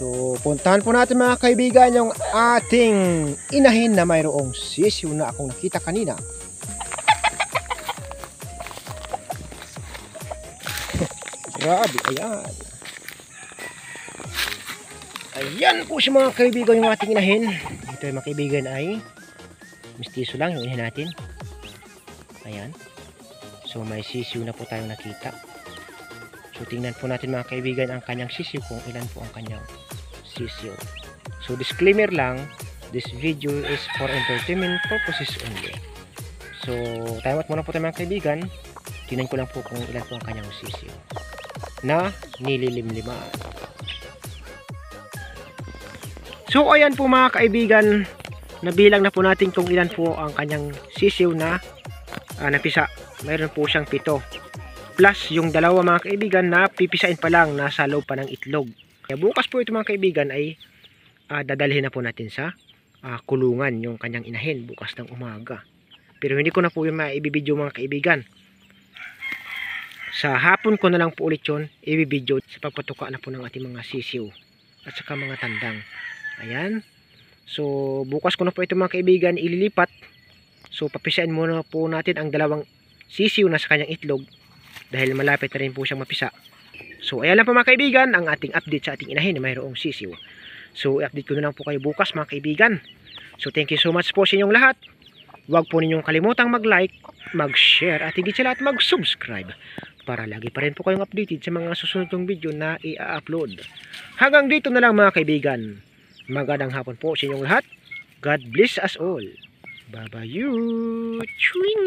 So, puntahan po natin mga kaibigan yung ating inahin na mayroong sisiw na akong nakita kanina. Grabe, ayan. Ayan po siya mga kaibigan yung ating inahin. Ito yung mga kaibigan ay mistiso lang yung inahin natin. Ayan. So, may sisiw na po tayong nakita. So, tingnan po natin mga kaibigan ang kanyang sisiw kung ilan po ang kanyang sisiw. So, disclaimer lang, this video is for entertainment purposes only. So, time out muna po tayo mga kaibigan. Tingnan ko lang po kung ilan po ang kanyang sisiw na nililimliman. So, ayan po mga kaibigan, nabilang na po natin kung ilan po ang kanyang sisiw na napisa. Mayroon po siyang 7. Plus yung dalawa mga kaibigan na pipisain pa lang, nasa loob pa ng itlog. Kaya bukas po ito mga kaibigan ay dadalhin na po natin sa kulungan yung kanyang inahin bukas ng umaga. Pero hindi ko na po yung maibibidyo mga kaibigan. Sa hapon ko na lang po ulit yun ibibidyo sa pagpatuka na po ng ating mga sisiw at saka mga tandang. Ayan. So bukas ko na po ito mga kaibigan ililipat. So papisain muna po natin ang dalawang sisiw na sa kanyang itlog dahil malapit na rin po siyang mapisa. So ayan lang po mga kaibigan ang ating update sa ating inahin na mayroong sisiw. So i-update ko na lang po kayo bukas mga kaibigan. So thank you so much po sa inyong lahat. Huwag po ninyong kalimutang mag-like, mag-share at higit sa lahat mag-subscribe para lagi pa rin po kayong updated sa mga susunod kong video na i-upload. Hanggang dito na lang mga kaibigan. Magandang hapon po sa inyong lahat. God bless us all. Bye-bye you. Chewing.